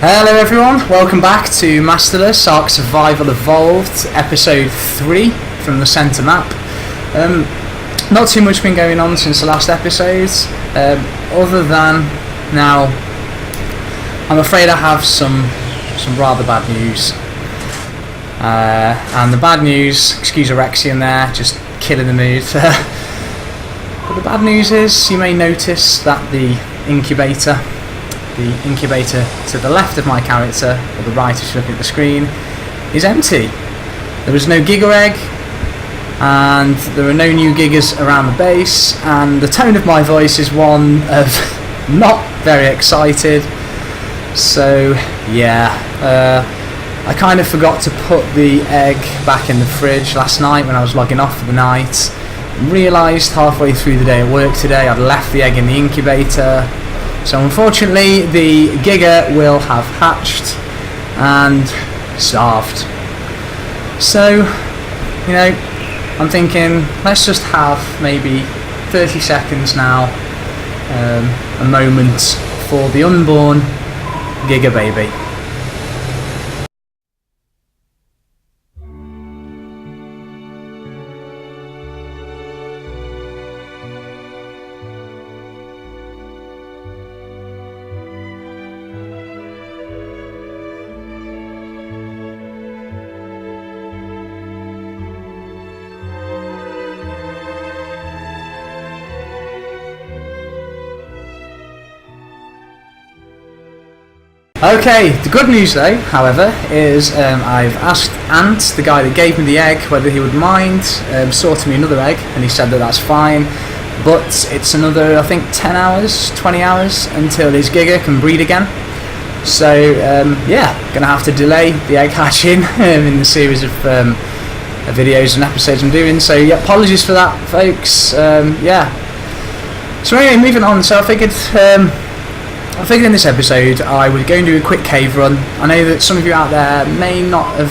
Hello everyone, welcome back to Mast3rl3ss Ark Survival Evolved, episode 3 from the centre map. Not too much been going on since the last episode, other than now I'm afraid I have some rather bad news. And the bad news, excuse Arexian there, just killing the mood. But the bad news is, you may notice that the incubator to the left of my character, or the right if you're looking at the screen, is empty. There is no Giga egg, and there are no new Gigas around the base, and the tone of my voice is one of not very excited. So yeah, I kind of forgot to put the egg back in the fridge last night when I was logging off for the night. Realised halfway through the day at work today I'd left the egg in the incubator. So unfortunately the Giga will have hatched and starved. So, you know, I'm thinking let's just have maybe 30 seconds now, a moment for the unborn Giga baby. Okay, the good news though, however, is I've asked Ant, the guy that gave me the egg, whether he would mind sorting me another egg, and he said that that's fine, but it's another, I think, 10 hours, 20 hours until his Giga can breed again. So yeah, gonna have to delay the egg hatching in the series of videos and episodes I'm doing, so yeah, apologies for that, folks. Yeah. So anyway, moving on, so I figured in this episode I would go and do a quick cave run. I know that some of you out there may not have,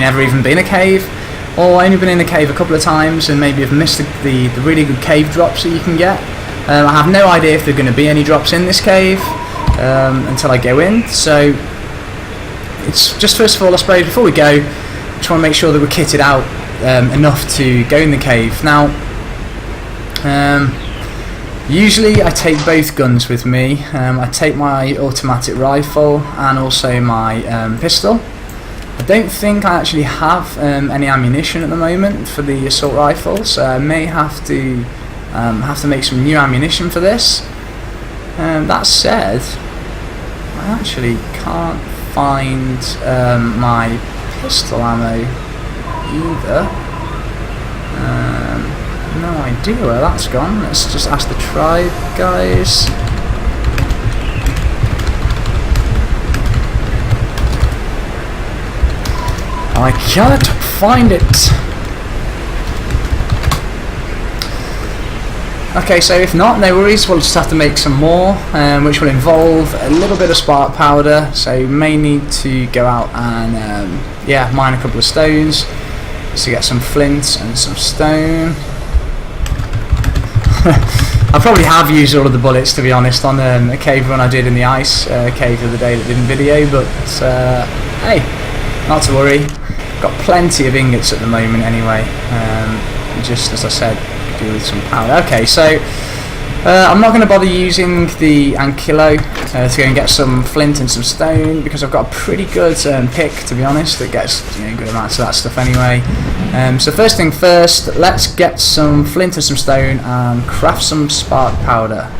ever even been in a cave, or only been in a cave a couple of times and maybe have missed the really good cave drops that you can get. I have no idea if there are going to be any drops in this cave until I go in, so it's just, first of all, I suppose, before we go, I just want to make sure that we're kitted out enough to go in the cave. Now, usually I take both guns with me. I take my automatic rifle and also my pistol. I don't think I actually have any ammunition at the moment for the assault rifle, so I may have to make some new ammunition for this. That said, I actually can't find my pistol ammo either. No idea where that's gone. Let's just ask the tribe guys. I cannot find it. Okay, so if not, no worries, we'll just have to make some more, which will involve a little bit of spark powder, so we may need to go out and yeah, mine a couple of stones just to get some flint and some stone. I probably have used all of the bullets, to be honest, on a cave run I did in the ice cave the other day that didn't video, but hey, not to worry, got plenty of ingots at the moment anyway, just as I said, do with some powder. Okay, so I'm not going to bother using the Ankylo to go and get some flint and some stone, because I've got a pretty good pick, to be honest, that gets good amounts of that stuff anyway. So first thing first, let's get some flint and some stone and craft some spark powder.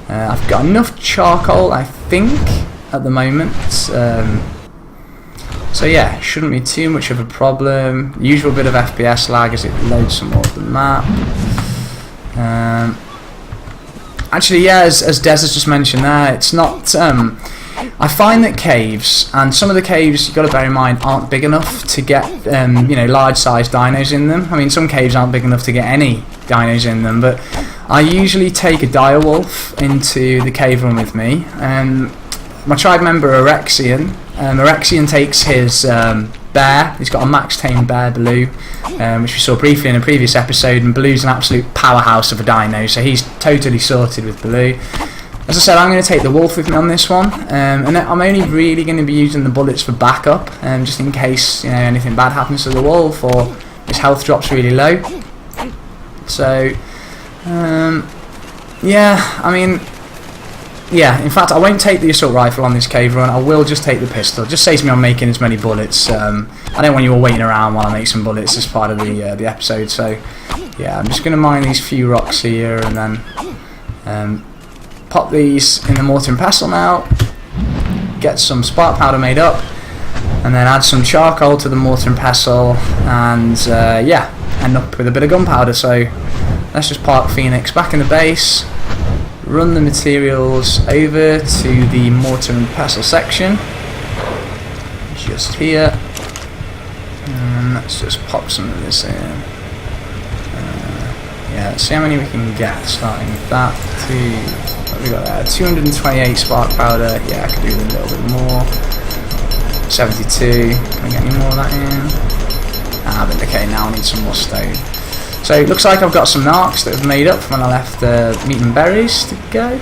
I've got enough charcoal, I think, at the moment. So yeah, shouldn't be too much of a problem. Usual bit of FPS lag as it loads some more of the map. Actually, yeah, as Des has just mentioned there, it's not. I find that caves, and some of the caves, you've got to bear in mind, aren't big enough to get large-sized dinos in them. Some caves aren't big enough to get any dinos in them, but I usually take a direwolf into the cave run with me. My tribe member Arexian takes his bear. He's got a max tame bear, Blue, which we saw briefly in a previous episode, and Blue's an absolute powerhouse of a dino, so he's totally sorted with Blue. As I said, I'm going to take the wolf with me on this one, and I'm only really going to be using the bullets for backup, just in case anything bad happens to the wolf or his health drops really low. So, yeah, I mean, yeah, in fact I won't take the assault rifle on this cave run. I will just take the pistol. It just saves me on making as many bullets. I don't want you all waiting around while I make some bullets as part of the episode. So yeah, I'm just going to mine these few rocks here and then pop these in the mortar and pestle now, get some spark powder made up, and then add some charcoal to the mortar and pestle, and yeah, end up with a bit of gunpowder. So let's just park Phoenix back in the base, run the materials over to the mortar and pestle section, just here, and let's just pop some of this in. Yeah, let's see how many we can get, starting with that. What have we got there? 228 spark powder. Yeah, I could do a little bit more. 72. Can we get any more of that in? But okay, now I need some more stone. So it looks like I've got some narcs that have made up when I left the meat and berries to go.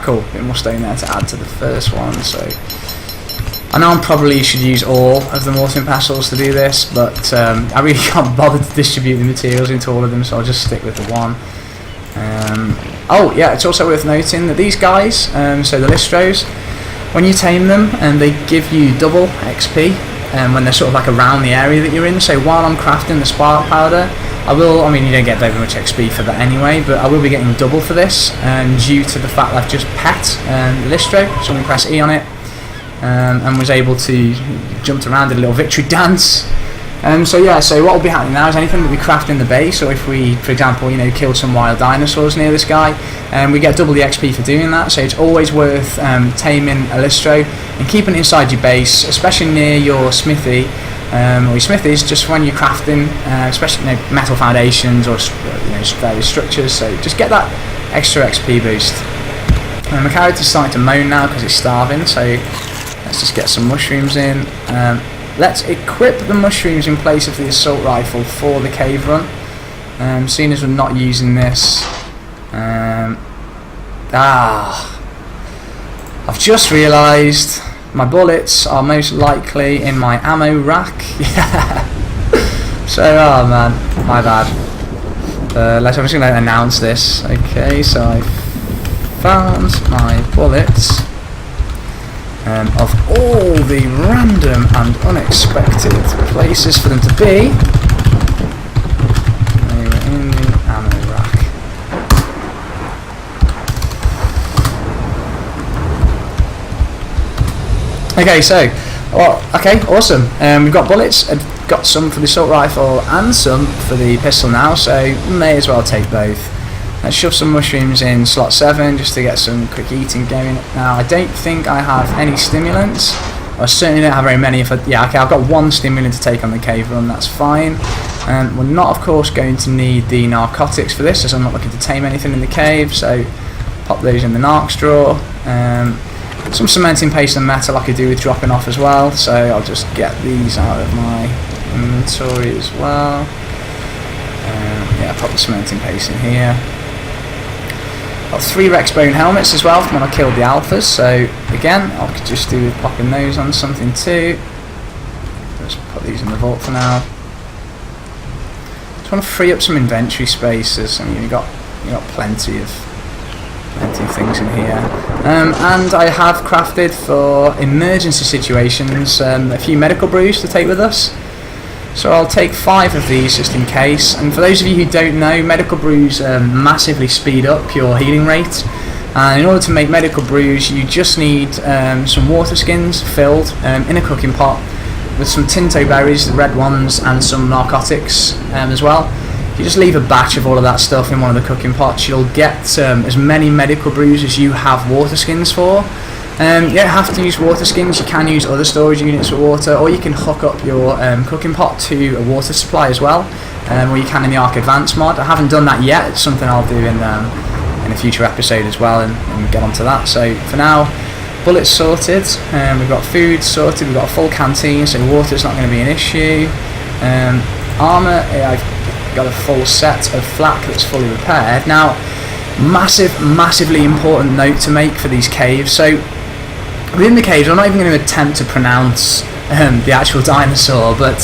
Cool. A bit more stone there to add to the first one. So I know I probably should use all of the mortar and pestles to do this, but I really can't bother to distribute the materials into all of them, so I'll just stick with the one. Oh yeah, it's also worth noting that these guys, so the Mast3rl3ss, when you tame them, they give you double XP when they're sort of like around the area that you're in. So while I'm crafting the spark powder, I mean you don't get very much XP for that anyway, but I will be getting double for this due to the fact that I've just pet the Mast3rl3ss. So I'm going to press E on it and was able to jump around, did a little victory dance. So yeah, so what will be happening now is anything that we craft in the base, or if we, for example, killed some wild dinosaurs near this guy, we get double the XP for doing that. So it's always worth taming a Mast3rl3ss and keeping it inside your base, especially near your smithy or your smithies, just when you're crafting, especially metal foundations or various structures. So just get that extra XP boost. My character's starting to moan now because it's starving, so let's just get some mushrooms in. Let's equip the mushrooms in place of the assault rifle for the cave run, seeing as we're not using this. I've just realised my bullets are most likely in my ammo rack. Yeah. So, oh man, my bad. I'm just going to announce this. Okay, so I found my bullets. Of all the random and unexpected places for them to be, they were in the ammo rack. Okay, so, okay, awesome. We've got bullets, got some for the assault rifle and some for the pistol now, so may as well take both. Let's shove some mushrooms in slot 7 just to get some quick eating going. Now I don't think I have any stimulants. I certainly don't have very many. Yeah, okay, I've got one stimulant to take on the cave run, that's fine. We're not, of course, going to need the narcotics for this, as I'm not looking to tame anything in the cave, so pop those in the narcs drawer. Some cementing paste and metal I could do with dropping off as well, so I'll just get these out of my inventory as well. Yeah, pop the cementing paste in here. Got 3 Rex bone helmets as well from when I killed the alphas, so again I could just do with popping those on something too. Let's put these in the vault for now. Just want to free up some inventory spaces. I mean, you've got plenty of things in here, and I have crafted for emergency situations a few medical brews to take with us. So I'll take 5 of these just in case. And for those of you who don't know, medical brews massively speed up your healing rate. And in order to make medical brews, you just need some water skins filled in a cooking pot with some tinto berries, the red ones, and some narcotics as well. If you just leave a batch of all of that stuff in one of the cooking pots, you'll get as many medical brews as you have water skins for. You don't have to use water skins, you can use other storage units for water, or you can hook up your cooking pot to a water supply as well, or you can in the Ark Advanced mod. I haven't done that yet, it's something I'll do in a future episode as well, and get onto that. So for now, bullets sorted, we've got food sorted, we've got a full canteen, so water's not going to be an issue. Armour, I've got a full set of flak that's fully repaired. Now, Massively important note to make for these caves. So within the caves, I'm not even going to attempt to pronounce the actual dinosaur, but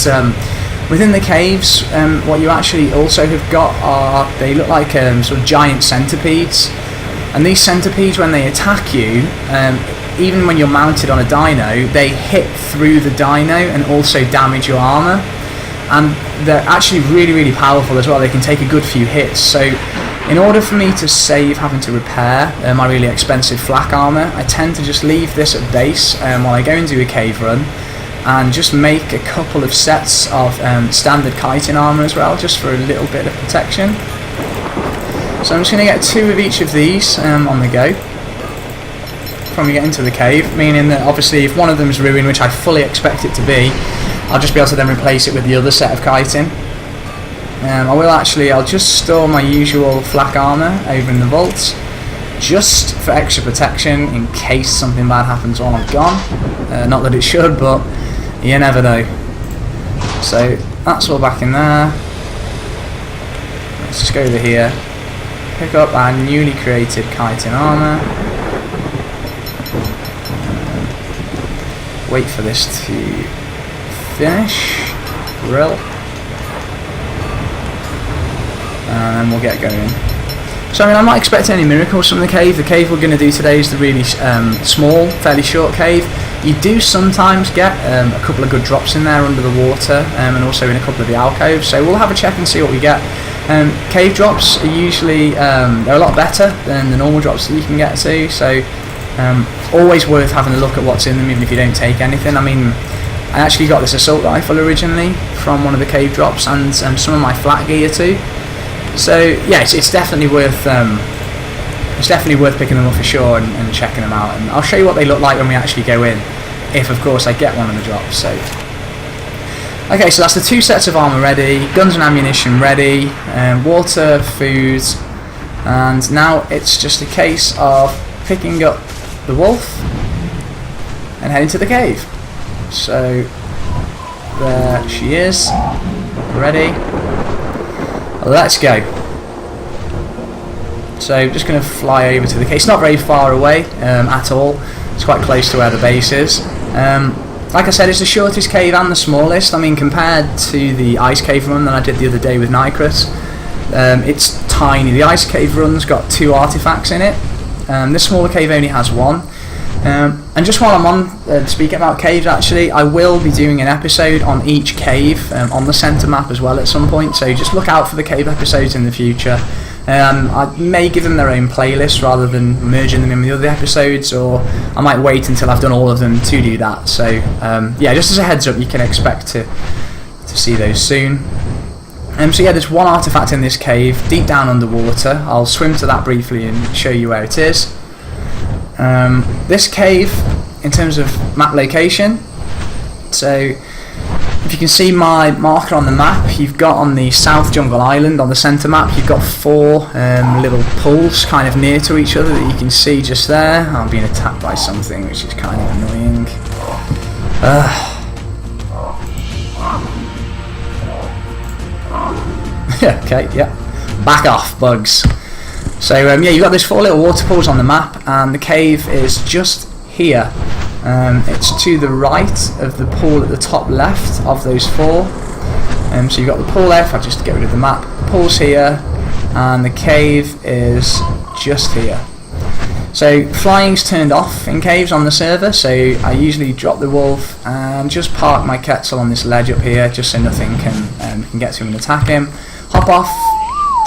within the caves, what you actually also have got are, they look like sort of giant centipedes, and these centipedes, when they attack you, even when you're mounted on a dino, they hit through the dino and also damage your armour, and they're actually really powerful as well. They can take a good few hits. So in order for me to save having to repair my really expensive flak armour, I tend to just leave this at base while I go and do a cave run, and just make a couple of sets of standard chitin armour as well, just for a little bit of protection. So I'm just going to get 2 of each of these on the go when we get into the cave, meaning that obviously if one of them is ruined, which I fully expect it to be, I'll just be able to then replace it with the other set of chitin. I'll just store my usual flak armour over in the vaults, just for extra protection in case something bad happens while I'm gone. Not that it should, but you never know. So that's all back in there. Let's just go over here, pick up our newly created chitin armour. Wait for this to finish. Drill. And then we'll get going. So I mean, I'm not expecting any miracles from the cave. The cave we're going to do today is the really small, fairly short cave. You do sometimes get a couple of good drops in there under the water, and also in a couple of the alcoves. So we'll have a check and see what we get. Cave drops are usually they're a lot better than the normal drops that you can get to. So always worth having a look at what's in them, even if you don't take anything. I mean, I actually got this assault rifle originally from one of the cave drops, and some of my flat gear too. So yeah, it's definitely worth picking them up for sure and checking them out. And I'll show you what they look like when we actually go in, if of course I get one of the drops. So okay, so that's the 2 sets of armour ready, guns and ammunition ready, water, food, and now it's just a case of picking up the wolf and heading to the cave. So there she is, ready. Let's go. So just going to fly over to the cave. It's not very far away at all. It's quite close to where the base is. Like I said, it's the shortest cave and the smallest. I mean, compared to the ice cave run that I did the other day with Mast3rl3ss, it's tiny. The ice cave run's got 2 artifacts in it. This smaller cave only has 1. And just while I'm on speaking about caves, actually, I will be doing an episode on each cave on the centre map as well at some point, so just look out for the cave episodes in the future. I may give them their own playlist rather than merging them in with the other episodes, or I might wait until I've done all of them to do that. So yeah, just as a heads up, you can expect to see those soon. So yeah, there's 1 artefact in this cave, deep down underwater. I'll swim to that briefly and show you where it is. This cave, in terms of map location, so if you can see my marker on the map, you've got on the South Jungle Island, on the centre map, you've got 4 little pools kind of near to each other that you can see just there. I'm being attacked by something which is kind of annoying. Okay, yeah, back off, bugs. So yeah, you've got those 4 little water pools on the map, and the cave is just here. It's to the right of the pool at the top left of those 4. So you've got the pool there. If I just get rid of the map, the pool's here, and the cave is just here. So flying's turned off in caves on the server, so I usually drop the wolf and just park my Quetzal on this ledge up here, just so nothing can get to him and attack him. Hop off,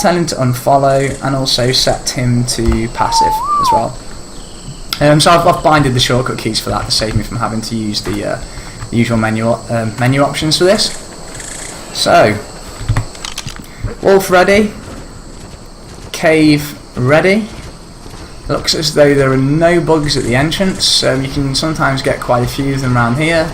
tell him to unfollow, and also set him to passive as well. So I've binded the shortcut keys for that to save me from having to use the usual menu options for this. So, wolf ready, cave ready. Looks as though there are no bugs at the entrance. You can sometimes get quite a few of them around here.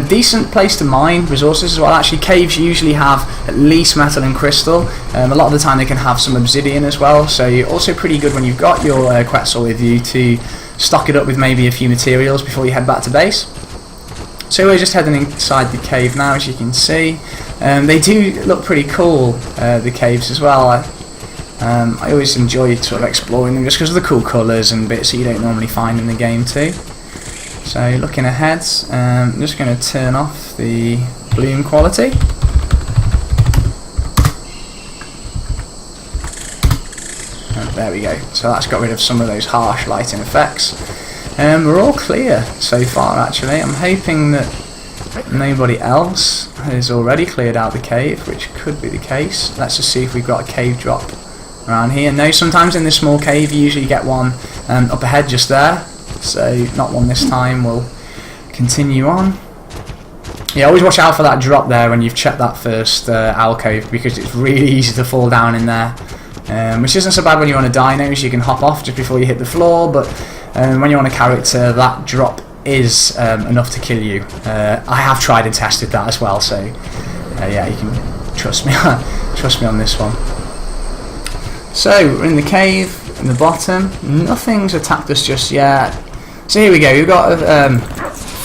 Decent place to mine resources as well. Actually, caves usually have at least metal and crystal. A lot of the time they can have some obsidian as well, so you're also pretty good when you've got your Quetzal with you to stock it up with maybe a few materials before you head back to base. So we're just heading inside the cave now, as you can see. They do look pretty cool, the caves as well. I always enjoy sort of exploring them just because of the cool colours and bits that you don't normally find in the game too. So looking ahead, I'm just going to turn off the bloom quality. And there we go, so that's got rid of some of those harsh lighting effects. We're all clear so far actually. I'm hoping that nobody else has already cleared out the cave, which could be the case. Let's just see if we've got a cave drop around here. No, sometimes in this small cave you usually get one up ahead just there, so not one this time. We'll continue on. Yeah, always watch out for that drop there when you've checked that first alcove, because it's really easy to fall down in there, which isn't so bad when you're on a dino, so you can hop off just before you hit the floor, but when you're on a character, that drop is enough to kill you. I have tried and tested that as well, so yeah, you can trust me trust me on this one. So we're in the cave in the bottom. Nothing's attacked us just yet. So here we go, we've got a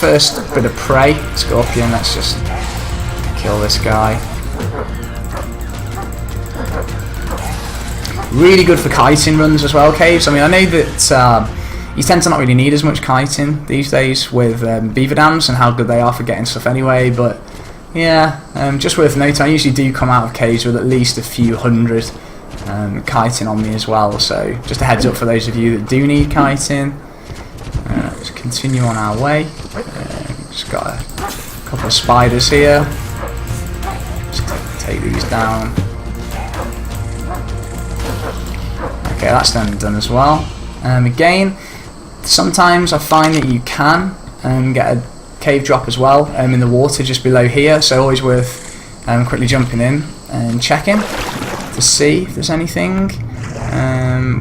first bit of prey, scorpion. Let's just kill this guy. Really good for kiting runs as well, caves. I mean, I know that you tend to not really need as much kiting these days with beaver dams and how good they are for getting stuff anyway, but yeah, just worth noting, I usually do come out of caves with at least a few hundred kiting on me as well, so just a heads up for those of you that do need kiting. Let's continue on our way. Just got a couple of spiders here. Just take these down. Okay, that's done as well. Again, sometimes I find that you can get a cave drop as well in the water just below here, so always worth quickly jumping in and checking to see if there's anything.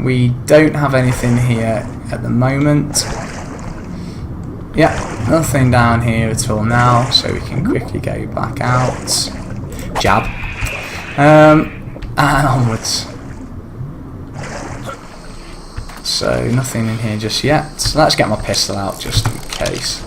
We don't have anything here at the moment. Yeah, nothing down here at all now, so we can quickly go back out. Jab. And onwards. So nothing in here just yet. So let's get my pistol out just in case.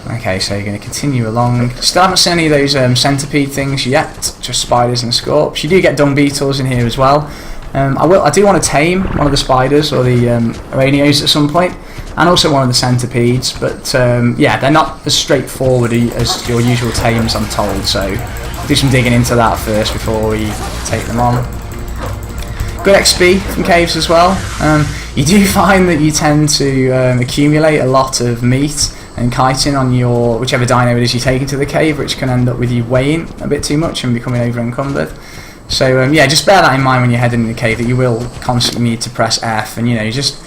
Okay, so you're going to continue along. Still haven't seen any of those centipede things yet, just spiders and scorps. You do get dung beetles in here as well. I do want to tame one of the spiders or the aranios at some point, and also one of the centipedes, but yeah, they're not as straightforward as your usual tames, I'm told, so do some digging into that first before we take them on. Good XP from caves as well. You do find that you tend to accumulate a lot of meat and chitin on your whichever dino it is you take into the cave, which can end up with you weighing a bit too much and becoming over encumbered. So yeah, just bear that in mind when you're heading in the cave, that you will constantly need to press F and, you know, just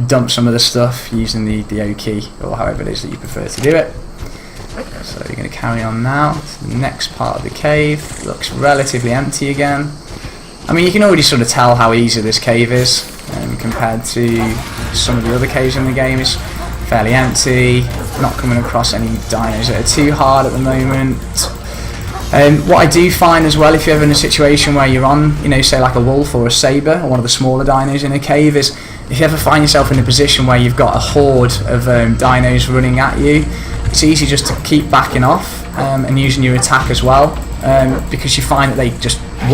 dump some of the stuff using the O key or however it is that you prefer to do it. So you're going to carry on now to the next part of the cave. Looks relatively empty again. I mean, you can already sort of tell how easy this cave is compared to some of the other caves in the game. It's fairly empty, not coming across any dinos that are too hard at the moment. What I do find as well, if you're ever in a situation where you're on, you know, say like a wolf or a saber or one of the smaller dinos in a cave, is if you ever find yourself in a position where you've got a horde of dinos running at you, it's easy just to keep backing off and using your attack as well, because you find that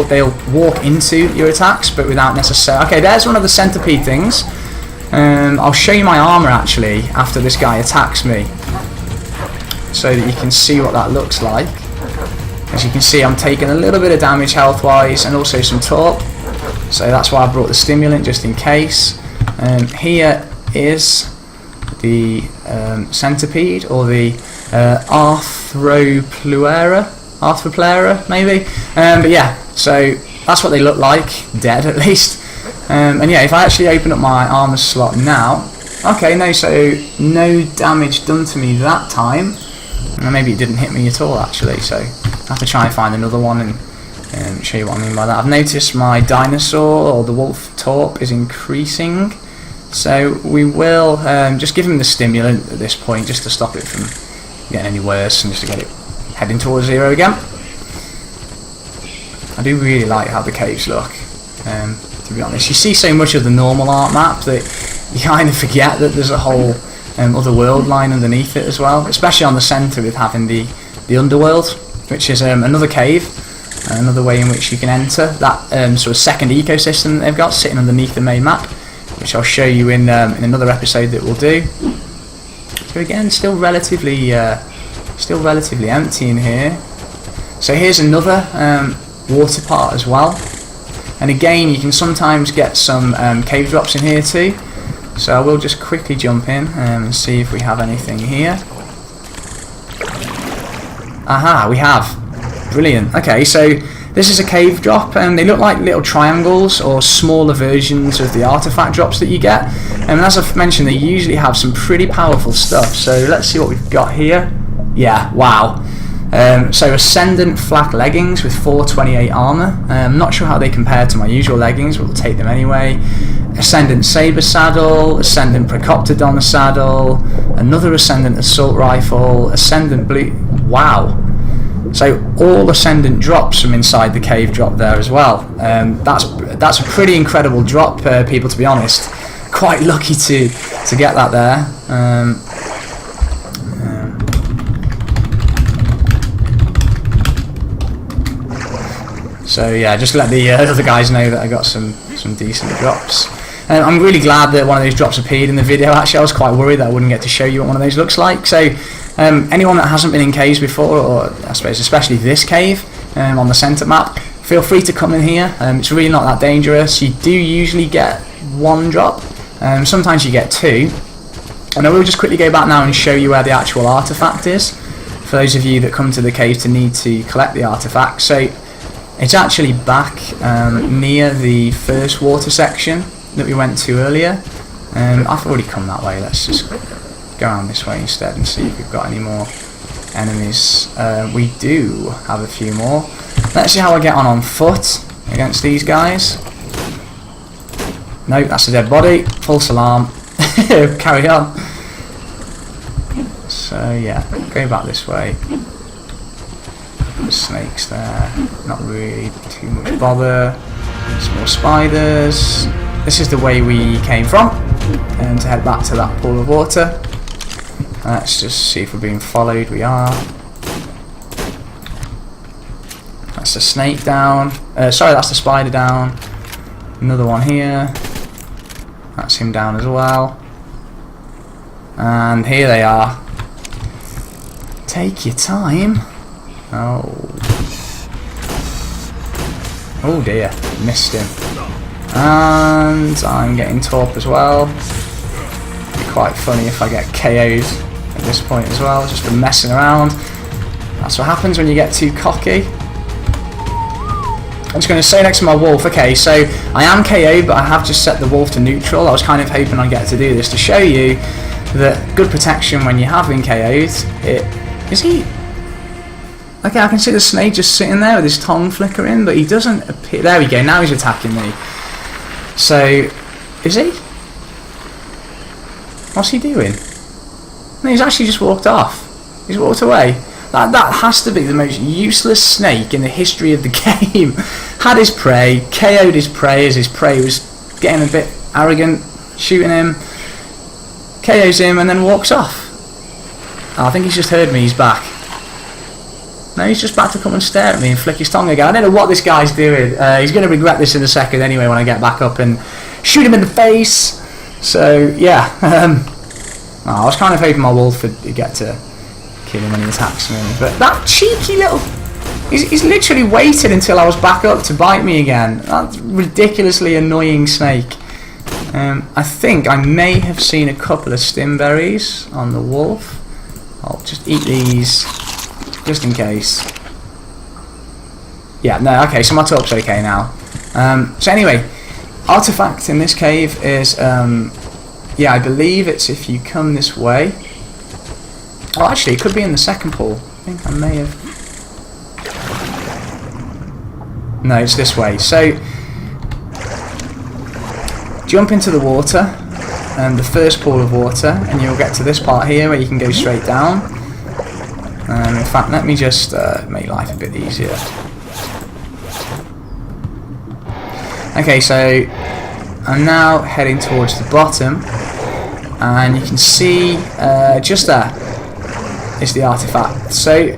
they'll walk into your attacks, but without necessarily. Okay, there's one of the centipede things. I'll show you my armor actually after this guy attacks me, so that you can see what that looks like. As you can see, I'm taking a little bit of damage health-wise and also some torp, so that's why I brought the stimulant just in case. Here is the centipede, or the Arthroplera maybe, but yeah, so that's what they look like, dead at least. And yeah, if I actually open up my armor slot now, okay, no damage done to me that time. Maybe it didn't hit me at all actually, so I have to try and find another one and show you what I mean by that. I've noticed my dinosaur, or the wolf torp, is increasing, so we will just give him the stimulant at this point, just to stop it from getting any worse and just to get it heading towards 0 again. I do really like how the caves look, to be honest. You see so much of the normal art map that you kind of forget that there's a whole other world line underneath it as well, especially on the centre with having the underworld, which is another cave. another way in which you can enter that sort of second ecosystem that they've got sitting underneath the main map, which I'll show you in another episode that we'll do. So again, still relatively empty in here. So here's another water part as well, and again you can sometimes get some cave drops in here too. So I will just quickly jump in and see if we have anything here. Aha, we have. Brilliant. Okay, so this is a cave drop, and they look like little triangles or smaller versions of the artifact drops that you get. And as I've mentioned, they usually have some pretty powerful stuff. So let's see what we've got here. Yeah, wow. So Ascendant flak leggings with 428 armor. I'm not sure how they compare to my usual leggings, but we'll take them anyway. Ascendant saber saddle, Ascendant Procoptodon saddle, another Ascendant assault rifle, Ascendant blue. Wow. So all Ascendant drops from inside the cave drop there as well. That's a pretty incredible drop, people. To be honest, quite lucky to get that there. So yeah, just let the other guys know that I got some decent drops. I'm really glad that one of those drops appeared in the video. Actually, I was quite worried that I wouldn't get to show you what one of those looks like. So anyone that hasn't been in caves before, or I suppose especially this cave on the centre map, feel free to come in here. It's really not that dangerous. You do usually get one drop, sometimes you get two. And I will just quickly go back now and show you where the actual artifact is, for those of you that come to the cave to need to collect the artifact. So it's actually back near the first water section that we went to earlier. I've already come that way. Let's just go around this way instead and see if we've got any more enemies. We do have a few more. Let's see how I get on foot against these guys. No, that's a dead body. False alarm. Carry on. So yeah, go back this way. The snakes there, not really too much bother. Some more spiders. This is the way we came from, and to head back to that pool of water. Let's just see if we're being followed. We are. That's the snake down. Sorry, that's the spider down. Another one here. That's him down as well. And here they are. Take your time. Oh dear, missed him. And I'm getting torp as well. It'd be quite funny if I get KO'd at this point as well, just for messing around. That's what happens when you get too cocky. I'm just going to say next to my wolf, okay, so I am KO'd, but I have just set the wolf to neutral. I was kind of hoping I'd get to do this to show you that good protection when you have been KO'd. Is he? Okay, I can see the snake just sitting there with his tongue flickering, but he doesn't appear. There we go, now he's attacking me. So, is he? What's he doing? No, he's actually just walked off. He's walked away. That has to be the most useless snake in the history of the game. Had his prey, KO'd his prey as his prey was getting a bit arrogant, shooting him, KO's him, and then walks off. Oh, I think he's just heard me, he's back. No, he's just back to come and stare at me and flick his tongue again. I don't know what this guy's doing. He's going to regret this in a second anyway when I get back up and shoot him in the face. So, yeah. I was kind of hoping my wolf would get to kill him when he attacks me. But that cheeky little... He's literally waited until I was back up to bite me again. That ridiculously annoying snake. I think I may have seen a couple of stimberries on the wolf. I'll just eat these just in case. Yeah, no, okay, so my torp's okay now. So anyway, artifact in this cave is, yeah, I believe it's if you come this way. Oh, actually, it could be in the second pool. I think I may have... No, it's this way. So, jump into the water, the first pool of water, and you'll get to this part here where you can go straight down. In fact, let me just make life a bit easier. Okay, so I'm now heading towards the bottom, and you can see just there, is the artifact. So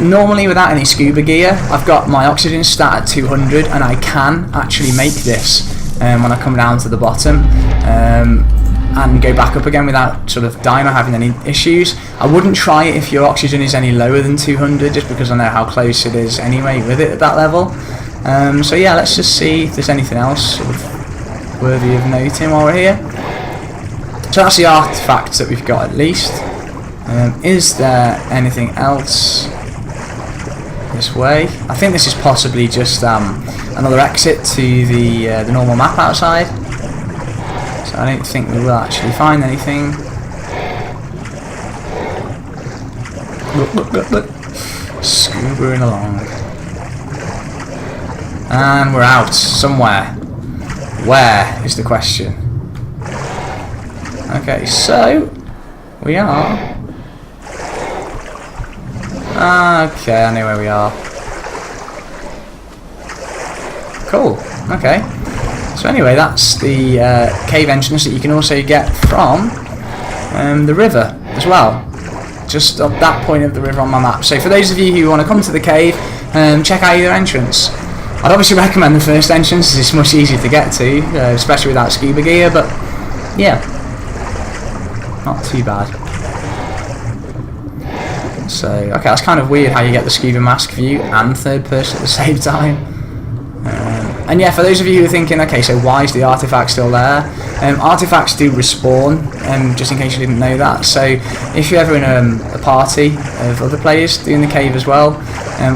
normally without any scuba gear, I've got my oxygen stat at 200, and I can actually make this when I come down to the bottom and go back up again without sort of dying or having any issues. I wouldn't try it if your oxygen is any lower than 200, just because I know how close it is anyway with it at that level. So yeah, let's just see if there's anything else sort of worthy of noting while we're here. So that's the artifacts that we've got at least. Is there anything else this way? I think this is possibly just another exit to the normal map outside. So I don't think we will actually find anything. Look. Scubaing along. And we're out somewhere. Where is the question? Okay, so we are. Okay, I know where we are. Cool. Okay. So anyway, that's the cave entrance that you can also get from the river as well. Just at that point of the river on my map. So for those of you who want to come to the cave, check out either entrance. I'd obviously recommend the first entrance, as it's much easier to get to, especially without scuba gear, but yeah, not too bad. So, okay, that's kind of weird how you get the scuba mask view and third person at the same time. And yeah, for those of you who are thinking, okay, so why is the artifact still there? Artifacts do respawn, just in case you didn't know that. So if you're ever in a party of other players doing the cave as well,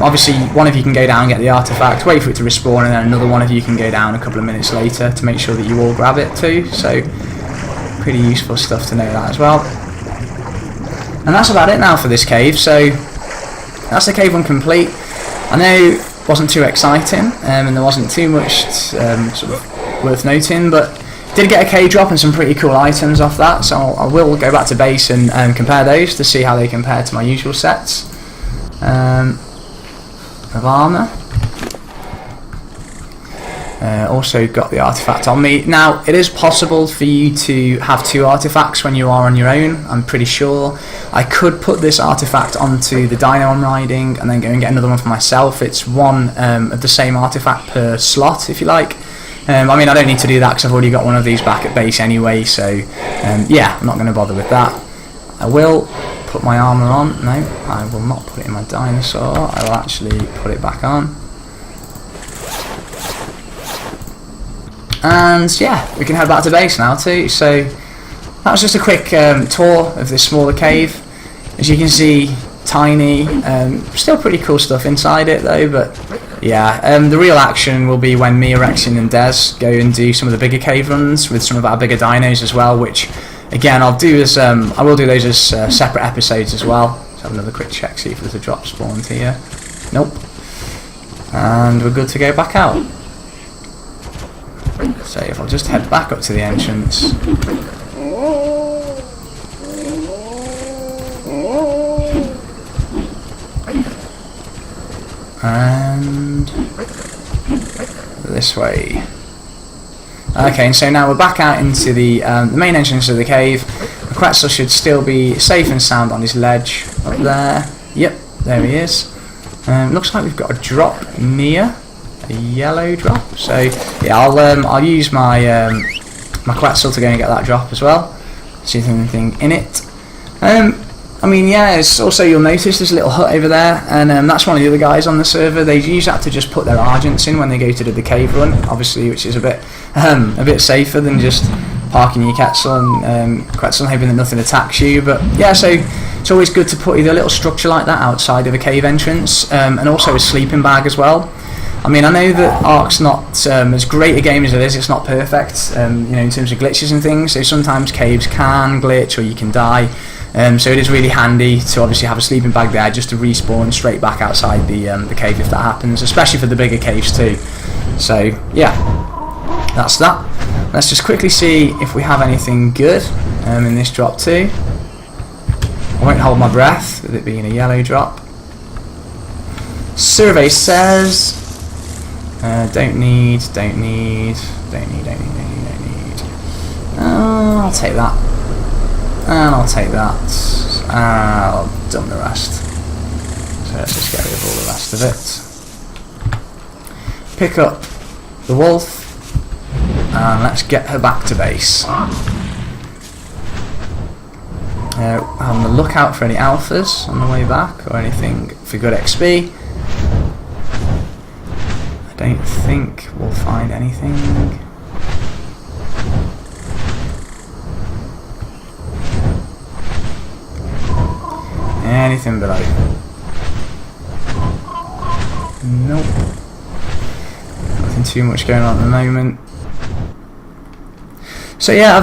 obviously one of you can go down and get the artifact, wait for it to respawn, and then another one of you can go down a couple of minutes later to make sure that you all grab it too. So pretty useful stuff to know that as well. And that's about it now for this cave. So that's the cave one complete. I know it wasn't too exciting, and there wasn't too much sort of worth noting, but did get a cave drop and some pretty cool items off that, so I will go back to base and compare those to see how they compare to my usual sets of armour. Also got the artifact on me. Now, it is possible for you to have two artifacts when you are on your own, I'm pretty sure. I could put this artifact onto the dino I'm riding and then go and get another one for myself. It's one of the same artifact per slot, if you like. I mean, I don't need to do that because I've already got one of these back at base anyway, so yeah, I'm not going to bother with that. I will put my armour on. No, I will not put it in my dinosaur. I will actually put it back on. And yeah, we can head back to base now too. So that was just a quick tour of this smaller cave. As you can see, tiny, still pretty cool stuff inside it though, but yeah, the real action will be when me, Rexian and Des go and do some of the bigger cave runs with some of our bigger dinos as well, which again I'll do as I will do those as separate episodes as well. Let's have another quick check, see if there's a drop spawned here. Nope. And we're good to go back out. So if I'll just head back up to the entrance. And this way. Okay, and so now we're back out into the main entrance of the cave. The Quetzal should still be safe and sound on his ledge up there. Yep, there he is. Looks like we've got a drop near. A yellow drop. So yeah, I'll use my my Quetzal to go and get that drop as well. See if there's anything in it. I mean, yeah, it's also, you'll notice there's a little hut over there, and that's one of the other guys on the server. They use that to just put their Argents in when they go to do the cave run, obviously, which is a bit safer than just parking your Quetzal and hoping that nothing attacks you. But yeah, so it's always good to put either a little structure like that outside of a cave entrance, and also a sleeping bag as well. I mean, I know that Ark's not as great a game as it is. It's not perfect, you know, in terms of glitches and things. So sometimes caves can glitch, or you can die. So it is really handy to obviously have a sleeping bag there, just to respawn straight back outside the cave if that happens, especially for the bigger caves too. So yeah, that's that. Let's just quickly see if we have anything good in this drop too. I won't hold my breath with it being a yellow drop. Survey says. Don't need. I'll take that. and I'll take that, and I'll dump the rest. So let's just get rid of all the rest of it. Pick up the wolf, and let's get her back to base. On the lookout for any alphas on the way back, or anything for good XP. I don't think we'll find anything. Anything below? Nope. Nothing too much going on at the moment. So yeah,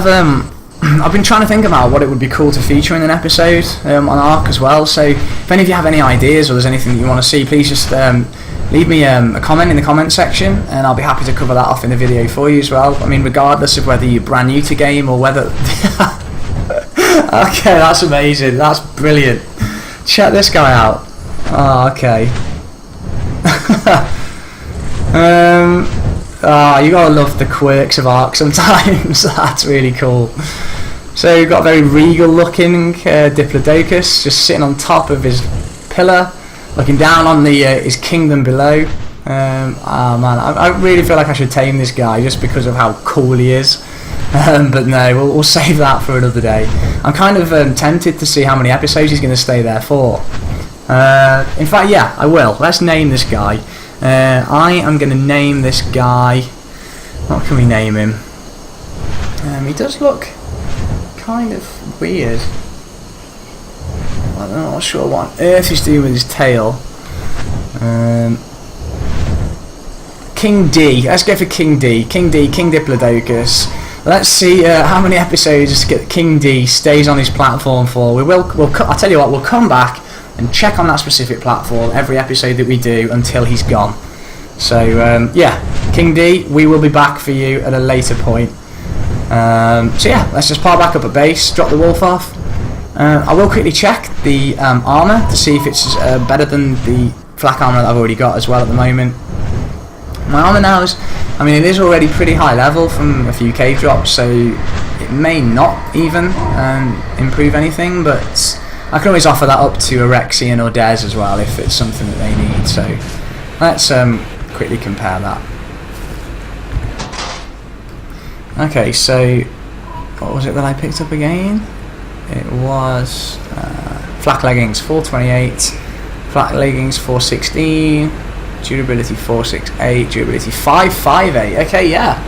I've been trying to think about what it would be cool to feature in an episode on Ark as well. So if any of you have any ideas or there's anything that you want to see, please just leave me a comment in the comment section, and I'll be happy to cover that off in the video for you as well. I mean, regardless of whether you're brand new to game or whether... Okay, that's amazing. That's brilliant. Check this guy out. Oh, okay. You gotta love the quirks of Ark sometimes. That's really cool. So you've got a very regal looking Diplodocus just sitting on top of his pillar, looking down on the his kingdom below. Oh man, I really feel like I should tame this guy just because of how cool he is. But no, we'll save that for another day. I'm kind of tempted to see how many episodes he's going to stay there for. In fact, yeah, I will. Let's name this guy. I am going to name this guy... What can we name him? He does look kind of weird. I'm not sure what on earth he's doing with his tail. King D. Let's go for King D. King Diplodocus. Let's see how many episodes King D stays on his platform for. I'll tell you what, we'll come back and check on that specific platform every episode that we do until he's gone. So yeah, King D, we will be back for you at a later point. So yeah, let's just power back up at base, drop the wolf off. I will quickly check the armour to see if it's better than the flak armour that I've already got as well at the moment. My armour now is, I mean, it is already pretty high level from a few cave drops, so it may not even improve anything, but I can always offer that up to Arexian or Des as well if it's something that they need. So let's quickly compare that. Okay, so what was it that I picked up again? It was flak leggings 428, flak leggings 416, durability 468, durability 558. Okay, yeah.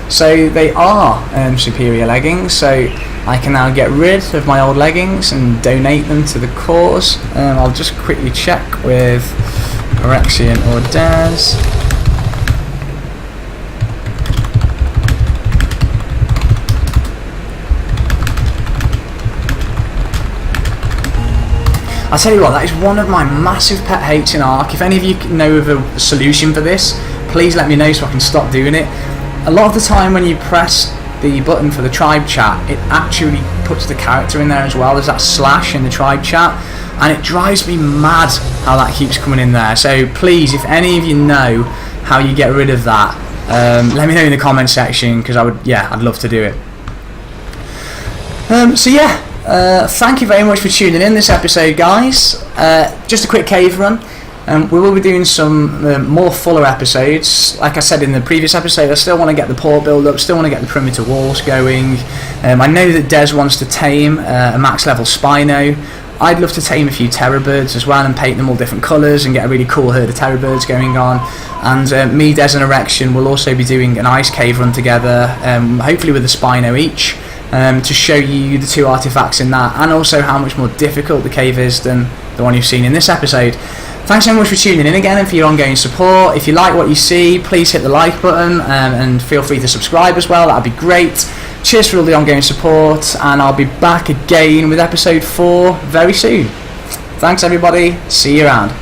So they are superior leggings, so I can now get rid of my old leggings and donate them to the cause. I'll just quickly check with Arexian or Des. I'll tell you what, that is one of my massive pet hates in Ark. If any of you know of a solution for this, please let me know so I can stop doing it. A lot of the time when you press the button for the tribe chat, it actually puts the character in there as well. There's that slash in the tribe chat, and it drives me mad how that keeps coming in there. So please, if any of you know how you get rid of that, let me know in the comment section, because I'd love to do it. So yeah. Thank you very much for tuning in this episode, guys. Just a quick cave run. We will be doing some more fuller episodes. Like I said in the previous episode, I still want to get the port build up, still want to get the perimeter walls going. I know that Des wants to tame a max level Spino. I'd love to tame a few terror birds as well and paint them all different colours and get a really cool herd of terror birds going on. And me, Des and Arexian will also be doing an ice cave run together, hopefully with a Spino each. To show you the two artifacts in that, and also how much more difficult the cave is than the one you've seen in this episode. Thanks so much for tuning in again and for your ongoing support. If you like what you see, please hit the like button and feel free to subscribe as well. That'd be great. Cheers for all the ongoing support, and I'll be back again with episode 4 very soon. Thanks everybody, see you around.